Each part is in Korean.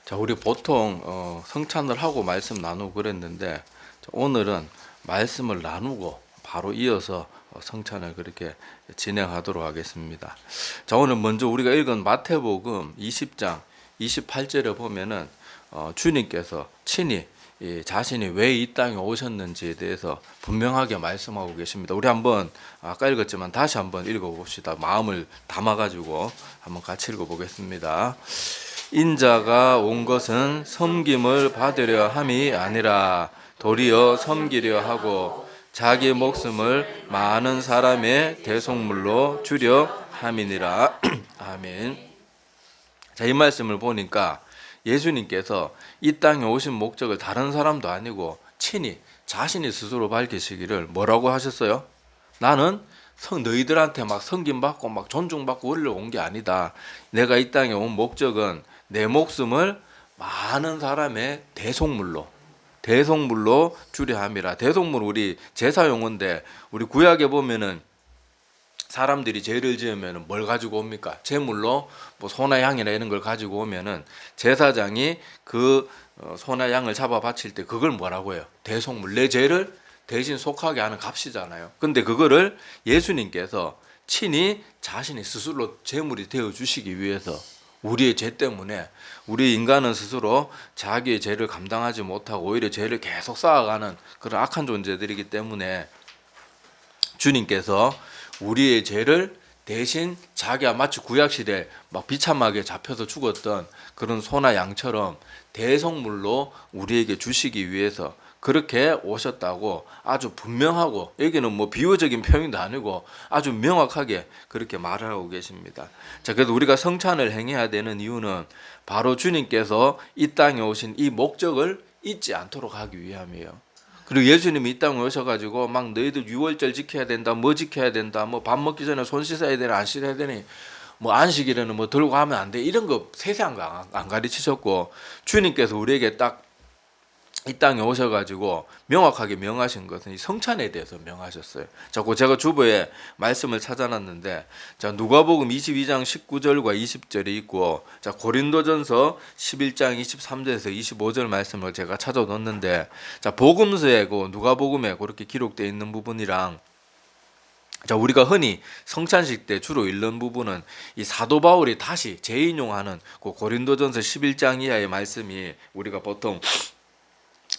자, 우리 보통 성찬을 하고 말씀 나누고 그랬는데, 오늘은 말씀을 나누고 바로 이어서 성찬을 그렇게 진행하도록 하겠습니다. 자, 오늘 먼저 우리가 읽은 마태복음 20장 28절에 보면은 주님께서 친히 자신이 왜 이 땅에 오셨는지에 대해서 분명하게 말씀하고 계십니다. 우리 한번 아까 읽었지만 다시 한번 읽어봅시다. 마음을 담아가지고 한번 같이 읽어보겠습니다. 인자가 온 것은 섬김을 받으려 함이 아니라 도리어 섬기려 하고 자기 목숨을 많은 사람의 대속물로 주려 함이니라. 아멘. 자, 이 말씀을 보니까 예수님께서 이 땅에 오신 목적을 다른 사람도 아니고 친히 자신이 스스로 밝히시기를 뭐라고 하셨어요? 나는 너희들한테 막 섬김받고 막 존중받고 원래 온 게 아니다. 내가 이 땅에 온 목적은 내 목숨을 많은 사람의 대속물로 주려 함이라. 대속물 우리 제사 용어인데, 우리 구약에 보면은 사람들이 죄를 지으면 뭘 가지고 옵니까? 제물로 뭐 소나 양이나 이런 걸 가지고 오면은 제사장이 그 소나 양을 잡아 바칠 때 그걸 뭐라고 해요? 대속물. 내 죄를 대신 속하게 하는 값이잖아요. 근데 그거를 예수님께서 친히 자신이 스스로 제물이 되어 주시기 위해서, 우리의 죄 때문에 우리 인간은 스스로 자기의 죄를 감당하지 못하고 오히려 죄를 계속 쌓아가는 그런 악한 존재들이기 때문에 주님께서 우리의 죄를 대신 자기가 마치 구약시대에 막 비참하게 잡혀서 죽었던 그런 소나 양처럼 대속물로 우리에게 주시기 위해서 그렇게 오셨다고 아주 분명하고, 여기는 뭐 비유적인 표현도 아니고 아주 명확하게 그렇게 말을 하고 계십니다. 자, 그래서 우리가 성찬을 행해야 되는 이유는 바로 주님께서 이 땅에 오신 이 목적을 잊지 않도록 하기 위함이에요. 그리고 예수님이 이 땅에 오셔가지고 막 너희들 유월절 지켜야 된다, 뭐 지켜야 된다, 뭐 밥 먹기 전에 손 씻어야 되나 안 씻어야 되니, 뭐 안식일에는 뭐 들고 하면 안 돼, 이런 거 세세한 거 안 가르치셨고, 주님께서 우리에게 딱 이 땅에 오셔가지고 명확하게 명하신 것은 이 성찬에 대해서 명하셨어요. 자꾸 제가 주보에 말씀을 찾아놨는데, 자, 누가복음 22장 19절과 20절이 있고, 자, 고린도전서 11장 23절에서 25절 말씀을 제가 찾아뒀는데, 자, 복음서에 그 누가복음에 그렇게 기록되어 있는 부분이랑, 자, 우리가 흔히 성찬식 때 주로 읽는 부분은 이 사도 바울이 다시 재인용하는 그 고린도전서 11장 이하의 말씀이 우리가 보통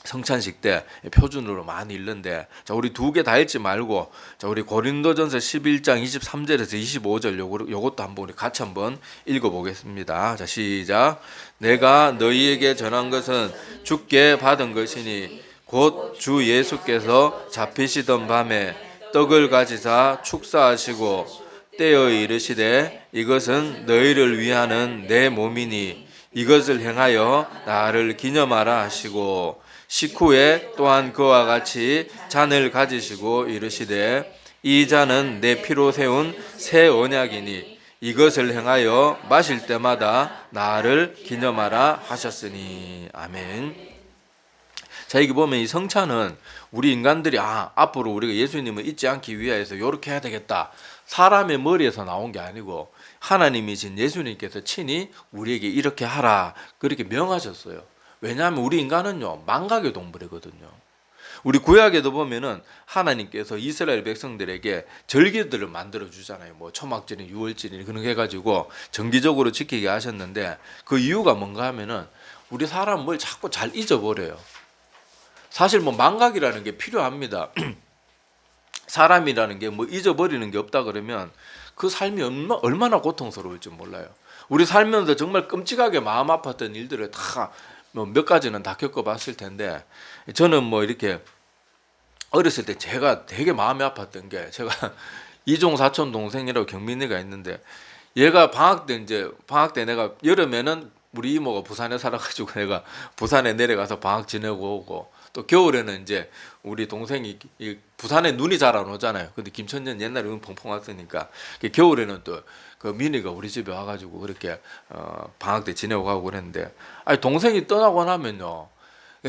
성찬식 때 표준으로 많이 읽는데, 자, 우리 두 개 다 읽지 말고, 자, 우리 고린도전서 11장 23절에서 25절 요것도 한번 우리 같이 한번 읽어보겠습니다. 자, 시작. 내가 너희에게 전한 것은 주께 받은 것이니 곧 주 예수께서 잡히시던 밤에 떡을 가지사 축사하시고 떼어 이르시되 이것은 너희를 위하는 내 몸이니 이것을 행하여 나를 기념하라 하시고, 식후에 또한 그와 같이 잔을 가지시고 이르시되 이 잔은 내 피로 세운 새 언약이니 이것을 행하여 마실 때마다 나를 기념하라 하셨으니. 아멘. 자, 여기 보면 이 성찬은 우리 인간들이 앞으로 우리가 예수님을 잊지 않기 위해서 이렇게 해야 되겠다, 사람의 머리에서 나온 게 아니고 하나님이신 예수님께서 친히 우리에게 이렇게 하라 그렇게 명하셨어요. 왜냐하면 우리 인간은요, 망각의 동물이거든요. 우리 구약에도 보면은 하나님께서 이스라엘 백성들에게 절기들을 만들어 주잖아요. 뭐 초막절이, 유월절이 그런 거 해가지고 정기적으로 지키게 하셨는데, 그 이유가 뭔가 하면은 우리 사람은 뭘 자꾸 잘 잊어버려요. 사실 뭐 망각이라는 게 필요합니다. 사람이라는 게 뭐 잊어버리는 게 없다 그러면 그 삶이 얼마나 고통스러울지 몰라요. 우리 살면서 정말 끔찍하게 마음 아팠던 일들을 다 뭐 몇 가지는 다 겪어봤을 텐데, 저는 뭐 이렇게 어렸을 때 제가 되게 마음이 아팠던 게, 제가 이종 사촌 동생이라고 경민이가 있는데, 얘가 방학 때 내가 여름에는 우리 이모가 부산에 살아가지고 내가 부산에 내려가서 방학 지내고 오고, 또 겨울에는 이제 우리 동생이 부산에 눈이 잘 안 오잖아요. 근데 김천년 옛날에 눈 펑펑 왔으니까 겨울에는 또 그 민이가 우리 집에 와가지고 그렇게 방학 때 지내고 가고 그랬는데, 아니 동생이 떠나고 나면요,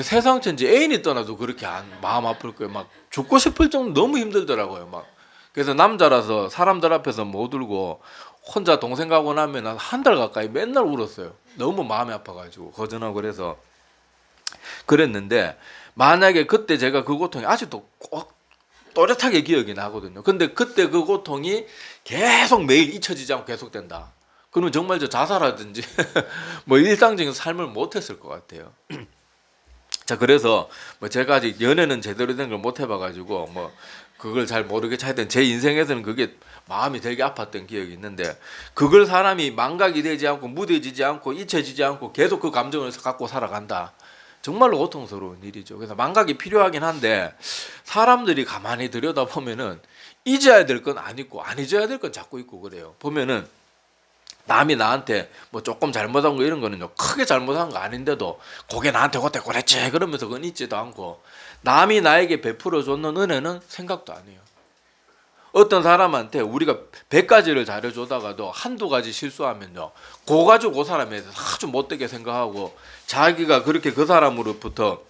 세상 천지 애인이 떠나도 그렇게 마음 아플 거예요. 막 죽고 싶을 정도 너무 힘들더라고요. 막 그래서 남자라서 사람들 앞에서 못 울고 혼자 동생 가고 나면 한 달 가까이 맨날 울었어요. 너무 마음이 아파가지고 거전하고 그래서 그랬는데, 만약에 그때 제가 그 고통이 아직도 꼭 또렷하게 기억이 나거든요. 근데 그때 그 고통이 계속 매일 잊혀지지 않고 계속된다. 그러면 정말 저 자살하든지 뭐 일상적인 삶을 못했을 것 같아요. 자, 그래서 뭐 제가 아직 연애는 제대로 된 걸 못 해봐가지고 뭐 그걸 잘 모르겠지. 하여튼 제 인생에서는 그게 마음이 되게 아팠던 기억이 있는데, 그걸 사람이 망각이 되지 않고 무뎌지지 않고 잊혀지지 않고 계속 그 감정을 갖고 살아간다. 정말로 고통스러운 일이죠. 그래서 망각이 필요하긴 한데, 사람들이 가만히 들여다보면은 잊어야 될 건 안 잊고 안 잊어야 될 건 자꾸 잊고 그래요. 보면은 남이 나한테 뭐 조금 잘못한 거 이런 거는요, 크게 잘못한 거 아닌데도 그게 나한테 그때 그랬지 그러면서 그건 잊지도 않고, 남이 나에게 베풀어 줬는 은혜는 생각도 안 해요. 어떤 사람한테 우리가 100가지를 잘해주다가도 한두 가지 실수하면요, 그거 가지고 그 사람에 대해서 아주 못되게 생각하고, 자기가 그렇게 그 사람으로부터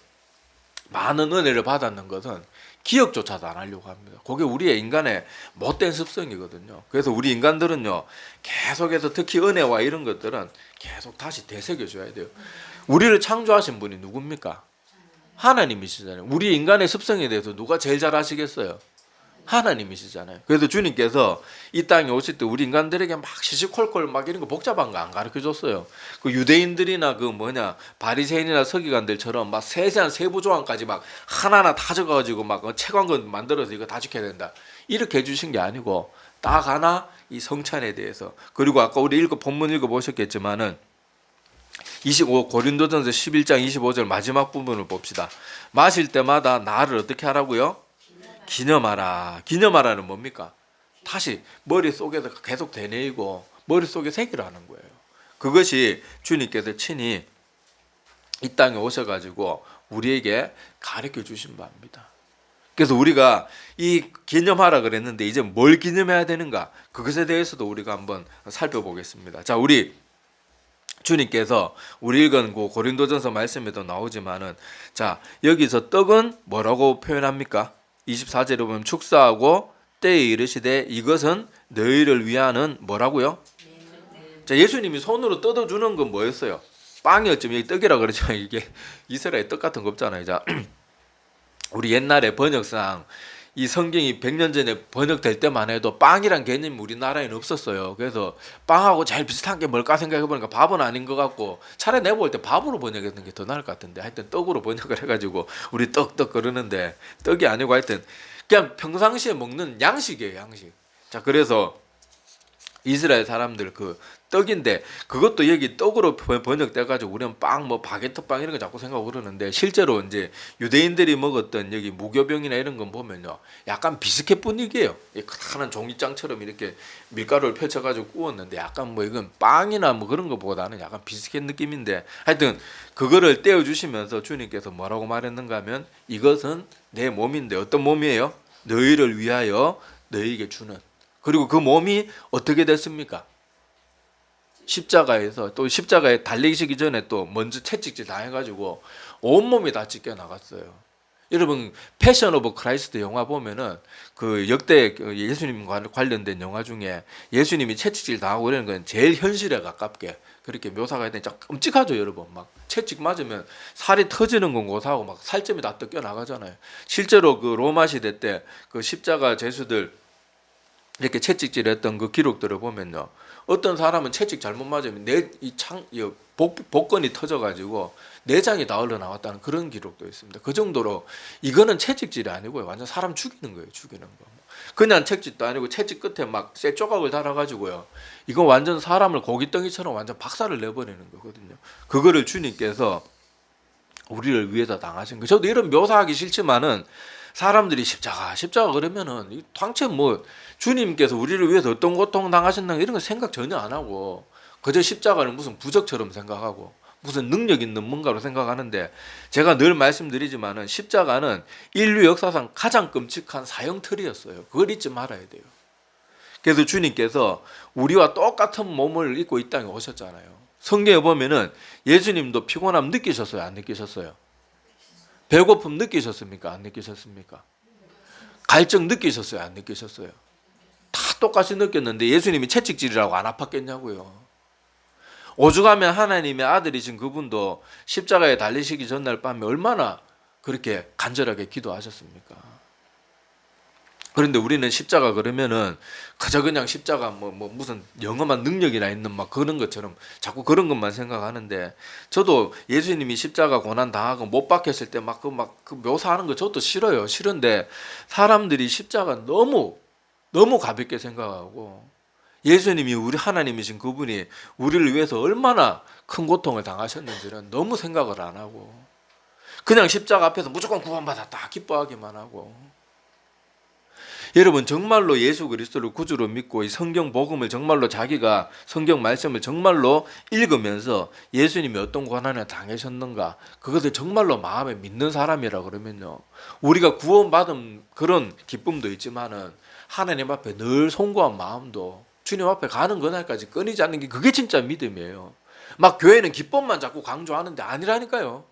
많은 은혜를 받았는 것은 기억조차도 안 하려고 합니다. 그게 우리의 인간의 못된 습성이거든요. 그래서 우리 인간들은요, 계속해서 특히 은혜와 이런 것들은 계속 다시 되새겨줘야 돼요. 우리를 창조하신 분이 누굽니까? 하나님이시잖아요. 우리 인간의 습성에 대해서 누가 제일 잘 아시겠어요? 하나님이시잖아요. 그래서 주님께서 이 땅에 오실 때 우리 인간들에게 막 시시콜콜 막 이런 거 복잡한 거 안 가르쳐 줬어요. 그 유대인들이나 그 뭐냐 바리새인이나 서기관들처럼 막 세세한 세부 조항까지 막 하나하나 다 적어가지고 막 책왕건 만들어서 이거 다 지켜야 된다, 이렇게 해주신 게 아니고 딱 하나 이 성찬에 대해서, 그리고 아까 우리 본문 읽어 보셨겠지만은 25 고린도전서 11장 25절 마지막 부분을 봅시다. 마실 때마다 나를 어떻게 하라고요? 기념하라. 기념하라는 뭡니까? 다시 머릿속에서 계속 되뇌이고 머릿속에 새기를 하는 거예요. 그것이 주님께서 친히 이 땅에 오셔가지고 우리에게 가르쳐 주신 바입니다. 그래서 우리가 이 기념하라 그랬는데 이제 뭘 기념해야 되는가? 그것에 대해서도 우리가 한번 살펴보겠습니다. 자, 우리 주님께서 우리 읽은 그 고린도전서 말씀에도 나오지만은, 자, 여기서 떡은 뭐라고 표현합니까? 24절에 보면 축사하고 때에 이르시되 이것은 너희를 위하는 뭐라고요? 자, 예수님이 손으로 뜯어주는 건 뭐였어요? 빵이었지만 여기 떡이라 그러지만 이게 이스라엘 떡 같은 거 없잖아요. 자, 우리 옛날에 번역상 이 성경이 100년 전에 번역될 때만 해도 빵이란 개념이 우리나라에는 없었어요. 그래서 빵하고 제일 비슷한 게 뭘까 생각해보니까 밥은 아닌 것 같고, 차라리 내가 볼 때 밥으로 번역했던 게 더 나을 것 같은데, 하여튼 떡으로 번역을 해가지고 우리 떡 그러는데 떡이 아니고 하여튼 그냥 평상시에 먹는 양식이에요, 양식. 자, 그래서 이스라엘 사람들 그 떡인데, 그것도 여기 떡으로 번역돼가지고 우리는 빵, 뭐 바게트 빵 이런 거 자꾸 생각하고 그러는데, 실제로 이제 유대인들이 먹었던 여기 무교병이나 이런 건 보면요, 약간 비스켓 분위기예요. 크다란 종이장처럼 이렇게 밀가루를 펼쳐가지고 구웠는데, 약간 뭐 이건 빵이나 뭐 그런 거보다는 약간 비스켓 느낌인데, 하여튼 그거를 떼어주시면서 주님께서 뭐라고 말했는가 하면, 이것은 내 몸인데, 어떤 몸이에요? 너희를 위하여 너희에게 주는. 그리고 그 몸이 어떻게 됐습니까? 십자가에서, 또 십자가에 달리시기 전에 또 먼저 채찍질 당해가지고 온몸이 다 찢겨 나갔어요. 여러분, 패션 오브 크라이스트 영화 보면은 그 역대 예수님과 관련된 영화 중에 예수님이 채찍질 당하고 이러는 건 제일 현실에 가깝게 그렇게 묘사가 되는, 참 끔찍하죠. 여러분, 막 채찍 맞으면 살이 터지는 건 고사하고 막 살점이 다 뜯겨 나가잖아요. 실제로 그 로마 시대 때 그 십자가 제수들 이렇게 채찍질했던 그 기록들을 보면요, 어떤 사람은 채찍 잘못 맞으면 복근이 터져가지고 내장이 다 흘러 나왔다는 그런 기록도 있습니다. 그 정도로 이거는 채찍질이 아니고요, 완전 사람 죽이는 거예요, 죽이는 거. 그냥 채찍도 아니고 채찍 끝에 막 쇠 조각을 달아가지고요, 이건 완전 사람을 고깃덩이처럼 완전 박살을 내버리는 거거든요. 그거를 주님께서 우리를 위해서 당하신 거예요. 저도 이런 묘사하기 싫지만은 사람들이 십자가 그러면은 당최 뭐 주님께서 우리를 위해서 어떤 고통 당하셨나 이런 거 생각 전혀 안 하고, 그저 십자가는 무슨 부적처럼 생각하고 무슨 능력 있는 뭔가로 생각하는데, 제가 늘 말씀드리지만은 십자가는 인류 역사상 가장 끔찍한 사형틀이었어요. 그걸 잊지 말아야 돼요. 그래서 주님께서 우리와 똑같은 몸을 입고 이 땅에 오셨잖아요. 성경에 보면은 예수님도 피곤함 느끼셨어요, 안 느끼셨어요? 배고픔 느끼셨습니까, 안 느끼셨습니까? 갈증 느끼셨어요, 안 느끼셨어요? 다 똑같이 느꼈는데 예수님이 채찍질이라고 안 아팠겠냐고요. 오죽하면 하나님의 아들이신 그분도 십자가에 달리시기 전날 밤에 얼마나 그렇게 간절하게 기도하셨습니까? 그런데 우리는 십자가 그러면은 그저 그냥 십자가 뭐 무슨 영험한 능력이나 있는 막 그런 것처럼 자꾸 그런 것만 생각하는데, 저도 예수님이 십자가 고난 당하고 못 박혔을 때 그 묘사하는 거 저도 싫어요. 싫은데 사람들이 십자가 너무 가볍게 생각하고, 예수님이 우리 하나님이신 그분이 우리를 위해서 얼마나 큰 고통을 당하셨는지는 너무 생각을 안 하고, 그냥 십자가 앞에서 무조건 구원받았다 기뻐하기만 하고. 여러분, 정말로 예수 그리스도를 구주로 믿고 이 성경 복음을 정말로 자기가 성경 말씀을 정말로 읽으면서 예수님이 어떤 고난을 당하셨는가 그것을 정말로 마음에 믿는 사람이라 그러면요, 우리가 구원받은 그런 기쁨도 있지만은 하나님 앞에 늘 송구한 마음도 주님 앞에 가는 그날까지 끊이지 않는 게 그게 진짜 믿음이에요. 막 교회는 기쁨만 자꾸 강조하는데 아니라니까요.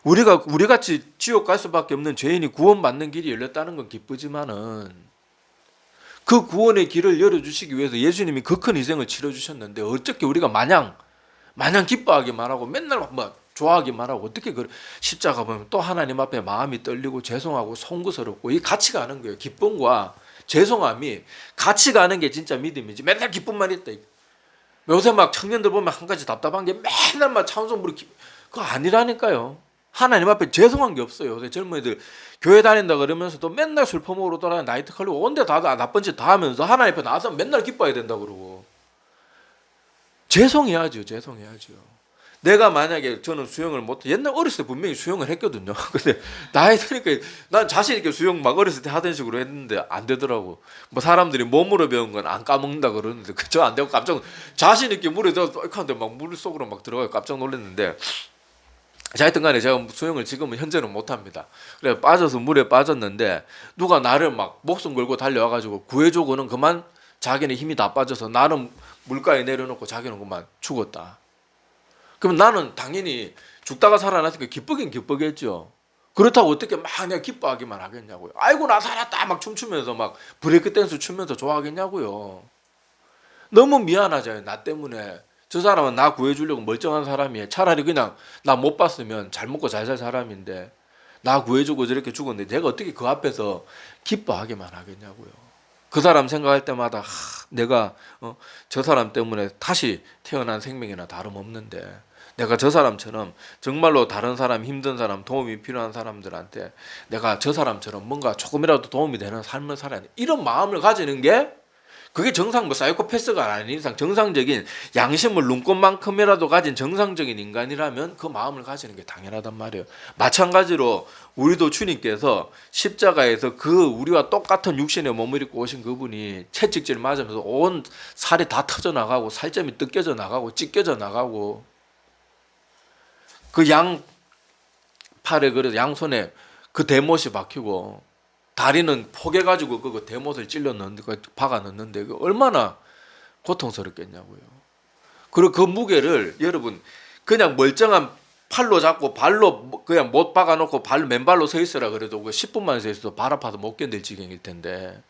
우리같이 지옥 갈 수밖에 없는 죄인이 구원받는 길이 열렸다는 건 기쁘지만은, 그 구원의 길을 열어주시기 위해서 예수님이 그 큰 희생을 치러주셨는데 어떻게 우리가 마냥 기뻐하기만 하고 맨날 좋아하기만 하고, 어떻게 십자가 보면 또 하나님 앞에 마음이 떨리고 죄송하고 송구스럽고, 이 같이 가는 거예요. 기쁨과 죄송함이 같이 가는 게 진짜 믿음이지, 맨날 기쁨만 있다. 요새 막 청년들 보면 한 가지 답답한 게 맨날 막 찬송부를 그거 아니라니까요. 하나님 앞에 죄송한 게 없어요. 요새 젊은이들 교회 다닌다 그러면서도 맨날 술 퍼먹으러 돌아다니는 나이트 클럽 온데 다 나쁜 짓 다 하면서 하나님 앞에 나와서 맨날 기뻐해야 된다 그러고. 죄송해야죠. 내가 만약에 저는 수영을 못해, 옛날 어렸을 때 분명히 수영을 했거든요. 근데 나이 드니까 난 자신 있게 수영 막 어렸을 때 하던 식으로 했는데 안 되더라고. 뭐 사람들이 몸으로 배운 건 안 까먹는다 그러는데 그저 안 되고 깜짝 자신 있게 물에 들어서 하는데 막 물 속으로 막 들어가서 깜짝 놀랐는데, 자, 하여튼 간에 제가 수영을 지금은 현재는 못합니다. 그래 빠져서 물에 빠졌는데 누가 나를 막 목숨 걸고 달려와가지고 구해주고는 그만 자기는 힘이 다 빠져서 나는 물가에 내려놓고 자기는 그만 죽었다. 그럼 나는 당연히 죽다가 살아났으니까 기쁘긴 기쁘겠죠. 그렇다고 어떻게 막 내가 기뻐하기만 하겠냐고요. 아이고 나 살았다 막 춤추면서 막 브레이크 댄스 추면서 좋아하겠냐고요. 너무 미안하잖아요. 나 때문에 저 사람은 나 구해주려고 멀쩡한 사람이에요. 차라리 그냥 나 못 봤으면 잘 먹고 잘 살 사람인데 나 구해주고 저렇게 죽었는데 내가 어떻게 그 앞에서 기뻐하기만 하겠냐고요. 그 사람 생각할 때마다 내가 저 사람 때문에 다시 태어난 생명이나 다름없는데, 내가 저 사람처럼 정말로 다른 사람, 힘든 사람, 도움이 필요한 사람들한테 내가 저 사람처럼 뭔가 조금이라도 도움이 되는 삶을 살아야 돼. 이런 마음을 가지는 게, 그게 정상 사이코패스가 아닌 이상 정상적인 양심을 눈꽃만큼이라도 가진 정상적인 인간이라면 그 마음을 가지는 게 당연하단 말이에요. 마찬가지로 우리도 주님께서 십자가에서 그 우리와 똑같은 육신의 몸을 입고 오신 그분이 채찍질 맞으면서 온 살이 다 터져 나가고 살점이 뜯겨져 나가고 찢겨져 나가고, 그 양팔에 그래서 양손에 그 대못이 박히고 다리는 포개가지고 그 대못을 찔러 넣는데, 박아 넣는데 그 얼마나 고통스럽겠냐고요. 그리고 그 무게를 여러분 그냥 멀쩡한 팔로 잡고 발로 그냥 못 박아놓고 맨발로 서 있으라 그래도 그 10분만 서 있어도 발 아파서 못 견딜 지경일 텐데,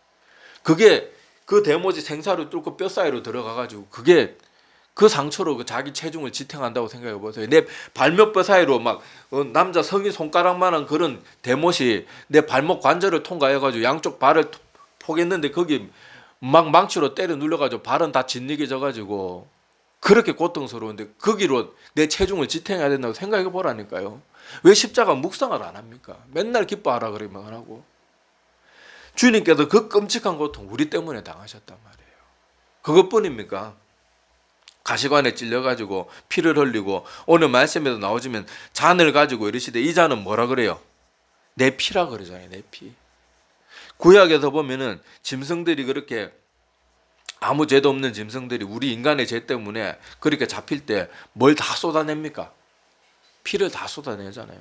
그게 그 대못이 생사로 뚫고 뼈 사이로 들어가가지고 그게 그 상처로 그 자기 체중을 지탱한다고 생각해 보세요. 내 발목뼈 사이로 막 남자 성인 손가락만한 그런 대못이 내 발목 관절을 통과해가지고 양쪽 발을 포겠는데 거기 막 망치로 때려 눌려가지고 발은 다 짓이겨져가지고 그렇게 고통스러운데 거기로 내 체중을 지탱해야 된다고 생각해 보라니까요. 왜 십자가 묵상을 안 합니까? 맨날 기뻐하라 그러면 안 하고. 주님께서 그 끔찍한 고통 우리 때문에 당하셨단 말이에요. 그것뿐입니까? 가시관에 찔려가지고 피를 흘리고, 오늘 말씀에도 나오지만 잔을 가지고 이르시되 이 잔은 뭐라 그래요? 내 피라 그러잖아요. 내 피. 구약에서 보면은 짐승들이 그렇게 아무 죄도 없는 짐승들이 우리 인간의 죄 때문에 그렇게 잡힐 때 뭘 다 쏟아냅니까? 피를 다 쏟아내잖아요.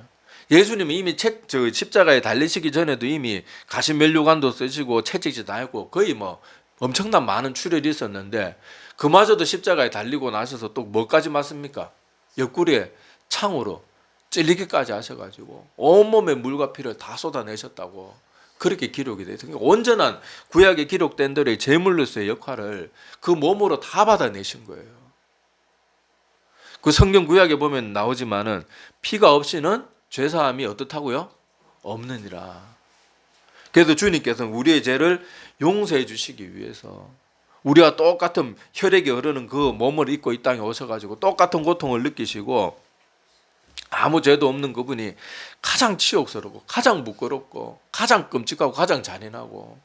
예수님이 이미 십자가에 달리시기 전에도 이미 가시면류관도 쓰시고 채찍질 다 했고 거의 뭐 엄청난 많은 출혈이 있었는데, 그마저도 십자가에 달리고 나셔서 또 뭐까지 맞습니까? 옆구리에 창으로 찔리기까지 하셔가지고 온몸에 물과 피를 다 쏟아내셨다고 그렇게 기록이 되어 있어요. 온전한 구약에 기록된 대로의 제물로서의 역할을 그 몸으로 다 받아내신 거예요. 그 성경 구약에 보면 나오지만은 피가 없이는 죄사함이 어떻다고요? 없느니라. 그래도 주님께서는 우리의 죄를 용서해 주시기 위해서 우리와 똑같은 혈액이 흐르는 그 몸을 입고 이 땅에 오셔가지고 똑같은 고통을 느끼시고 아무 죄도 없는 그분이 가장 치욕스럽고 가장 부끄럽고 가장 끔찍하고 가장 잔인하고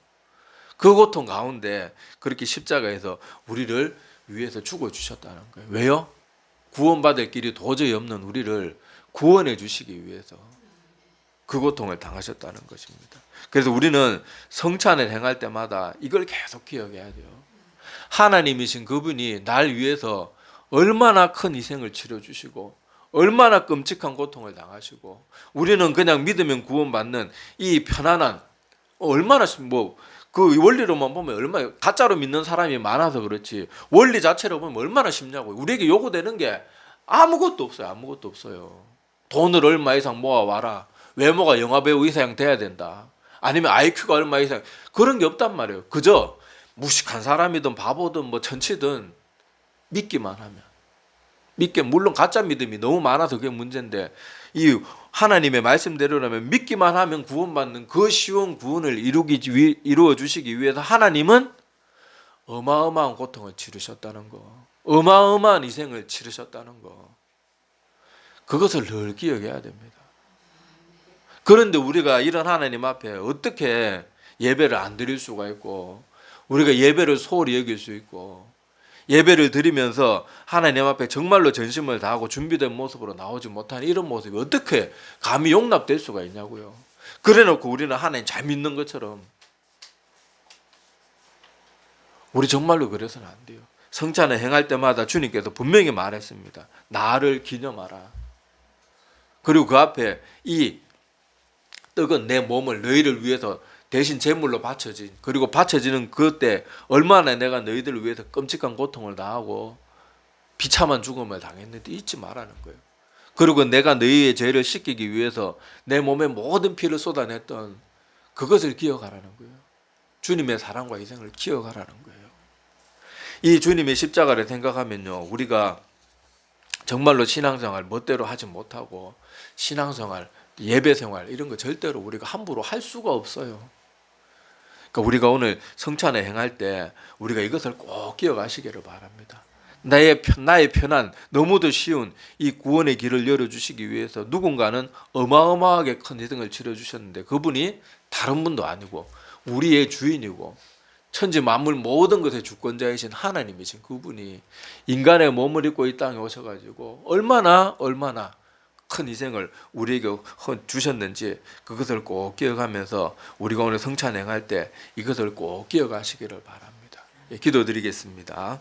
그 고통 가운데 그렇게 십자가에서 우리를 위해서 죽어주셨다는 거예요. 왜요? 구원받을 길이 도저히 없는 우리를 구원해 주시기 위해서 그 고통을 당하셨다는 것입니다. 그래서 우리는 성찬을 행할 때마다 이걸 계속 기억해야 돼요. 하나님이신 그분이 날 위해서 얼마나 큰 희생을 치러주시고 얼마나 끔찍한 고통을 당하시고 우리는 그냥 믿으면 구원받는 이 편안한 얼마나 그 원리로만 보면 얼마나 가짜로 믿는 사람이 많아서 그렇지 원리 자체로 보면 얼마나 쉽냐고요. 우리에게 요구되는 게 아무것도 없어요. 아무것도 없어요. 돈을 얼마 이상 모아와라. 외모가 영화배우 이상 돼야 된다. 아니면 IQ가 얼마 이상 그런 게 없단 말이에요. 그저 무식한 사람이든 바보든 뭐 천치든 믿기만 하면 물론 가짜 믿음이 너무 많아서 그게 문제인데 이 하나님의 말씀대로라면 믿기만 하면 구원받는 그 쉬운 구원을 이루어 주시기 위해서 하나님은 어마어마한 고통을 치르셨다는 거, 어마어마한 희생을 치르셨다는 거, 그것을 늘 기억해야 됩니다. 그런데 우리가 이런 하나님 앞에 어떻게 예배를 안 드릴 수가 있고 우리가 예배를 소홀히 여길 수 있고 예배를 드리면서 하나님 앞에 정말로 전심을 다하고 준비된 모습으로 나오지 못하는 이런 모습이 어떻게 감히 용납될 수가 있냐고요. 그래놓고 우리는 하나님 잘 믿는 것처럼 우리 정말로 그래서는 안 돼요. 성찬을 행할 때마다 주님께서 분명히 말했습니다. 나를 기념하라. 그리고 그 앞에 이 떡은 내 몸을 너희를 위해서 대신 제물로 바쳐진 그리고 바쳐지는 그때 얼마나 내가 너희들을 위해서 끔찍한 고통을 당하고 비참한 죽음을 당했는데 잊지 말라는 거예요. 그리고 내가 너희의 죄를 씻기기 위해서 내 몸에 모든 피를 쏟아냈던 그것을 기억하라는 거예요. 주님의 사랑과 희생을 기억하라는 거예요. 이 주님의 십자가를 생각하면요 우리가 정말로 신앙생활 멋대로 하지 못하고 신앙생활 예배생활 이런 거 절대로 우리가 함부로 할 수가 없어요. 그러니까 우리가 오늘 성찬을 행할 때 우리가 이것을 꼭 기억하시기를 바랍니다. 나의 편한 너무도 쉬운 이 구원의 길을 열어주시기 위해서 누군가는 어마어마하게 큰 희생을 치러주셨는데 그분이 다른 분도 아니고 우리의 주인이고 천지 만물 모든 것의 주권자이신 하나님이신 그분이 인간의 몸을 입고 이 땅에 오셔가지고 얼마나 큰 희생을 우리에게 주셨는지 그것을 꼭 기억하면서 우리가 오늘 성찬 행할 때 이것을 꼭 기억하시기를 바랍니다. 기도드리겠습니다.